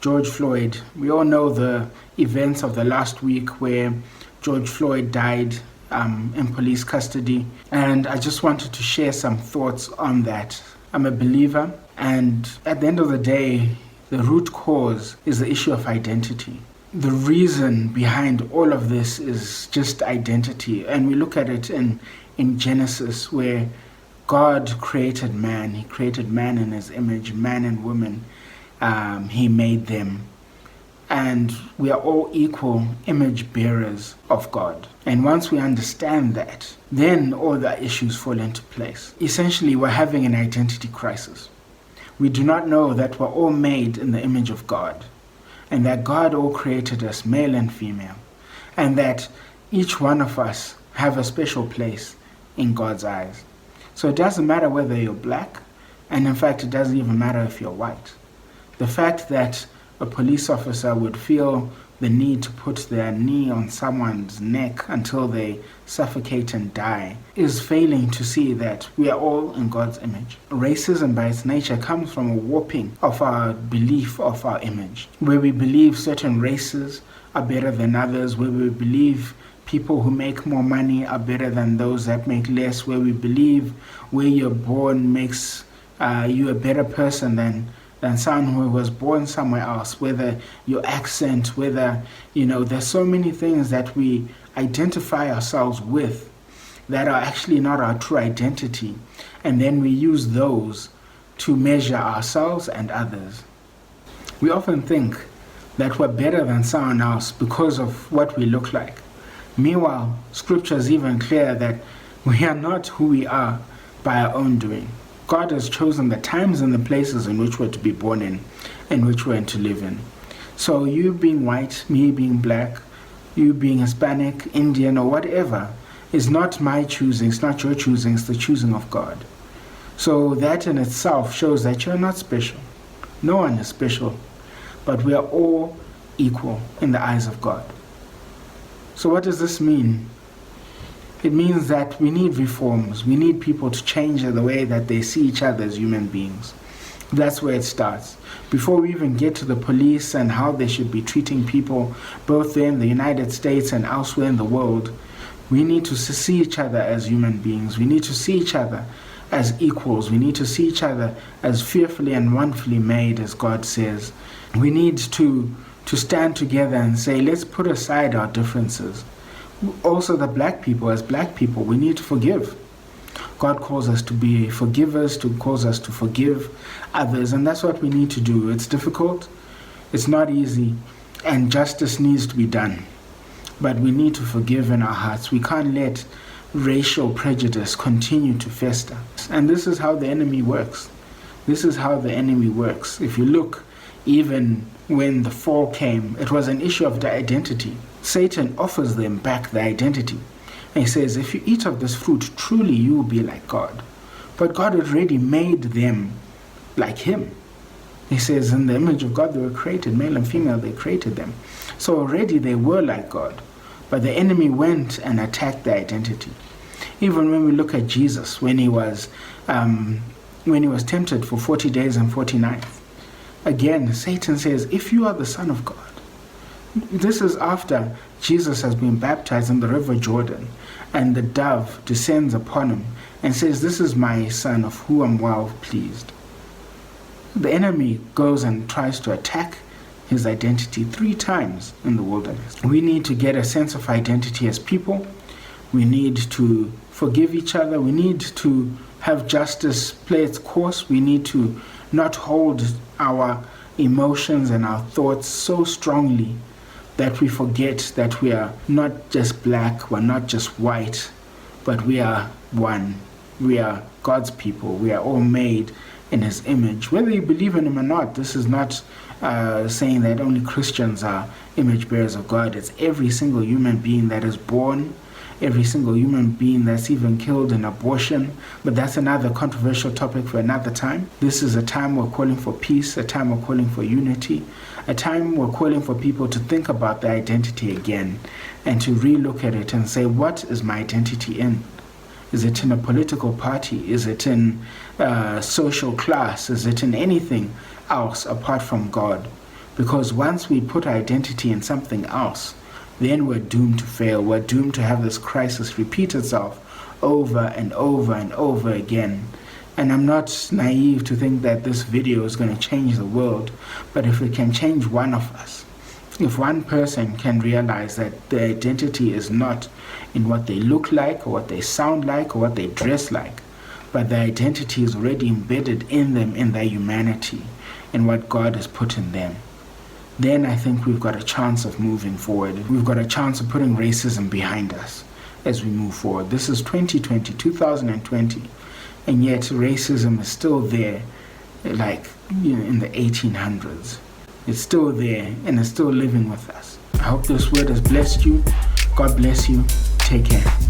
George Floyd. We all know the events of the last week where George Floyd died in police custody, and I just wanted to share some thoughts on that. I'm a believer, and at the end of the day, the root cause is the issue of identity. The reason behind all of this is just identity, and we look at it in Genesis, where God created man. He created man in his image, man and woman. He made them. And we are all equal image bearers of God. And once we understand that, then all the issues fall into place. Essentially, we're having an identity crisis. We do not know that we're all made in the image of God, and that God all created us male and female, and that each one of us have a special place in God's eyes. So it doesn't matter whether you're black, and in fact it doesn't even matter if you're white. The fact that a police officer would feel the need to put their knee on someone's neck until they suffocate and die is failing to see that we are all in God's image. Racism by its nature comes from a warping of our belief of our image, where we believe certain races are better than others, where we believe people who make more money are better than those that make less, where we believe where you're born makes you a better person than someone who was born somewhere else, whether your accent, whether, there's so many things that we identify ourselves with that are actually not our true identity. And then we use those to measure ourselves and others. We often think that we're better than someone else because of what we look like. Meanwhile, scripture is even clear that we are not who we are by our own doing. God has chosen the times and the places in which we're to be born in which we're to live in. So you being white, me being black, you being Hispanic, Indian, or whatever, is not my choosing, it's not your choosing, it's the choosing of God. So that in itself shows that you're not special. No one is special, but we are all equal in the eyes of God. So what does this mean? It means that we need reforms. We need people to change the way that they see each other as human beings. That's where it starts. Before we even get to the police and how they should be treating people, both in the United States and elsewhere in the world, we need to see each other as human beings. We need to see each other as equals. We need to see each other as fearfully and wonderfully made, as God says. We need to stand together and say, let's put aside our differences. Also, the black people, as black people, we need to forgive. God calls us to be forgivers, calls us to forgive others, and that's what we need to do. It's difficult, it's not easy, and justice needs to be done. But we need to forgive in our hearts. We can't let racial prejudice continue to fester. And this is how the enemy works. This is how the enemy works. If you look, even when the fall came, it was an issue of the identity. Satan offers them back the identity. And he says, if you eat of this fruit, truly you will be like God. But God had already made them like him. He says, in the image of God they were created, male and female, they created them. So already they were like God. But the enemy went and attacked their identity. Even when we look at Jesus, when he was tempted for 40 days and 40 nights, again, Satan says, if you are the Son of God. This is after Jesus has been baptized in the river Jordan, and the dove descends upon him and says, this is my son of whom I'm well pleased. The enemy goes and tries to attack his identity 3 times in the wilderness. We need to get a sense of identity as people. We need to forgive each other. We need to have justice play its course. We need to not hold our emotions and our thoughts so strongly that we forget that we are not just black, we're not just white, but we are one. We are God's people. We are all made in his image. Whether you believe in him or not, this is not saying that only Christians are image bearers of God. It's every single human being that is born, every single human being that's even killed in abortion. But that's another controversial topic for another time. This is a time we're calling for peace, a time we're calling for unity, a time we're calling for people to think about their identity again and to relook at it and say, what is my identity in? Is it in a political party? Is it in social class? Is it in anything else apart from God? Because once we put our identity in something else, then we're doomed to fail. We're doomed to have this crisis repeat itself over and over and over again. And I'm not naive to think that this video is going to change the world, but if it can change one of us, if one person can realize that their identity is not in what they look like or what they sound like or what they dress like, but their identity is already embedded in them, in their humanity, in what God has put in them, then I think we've got a chance of moving forward. We've got a chance of putting racism behind us as we move forward. This is 2020, 2020, and yet racism is still there, like, in the 1800s. It's still there and it's still living with us. I hope this word has blessed you. God bless you. Take care.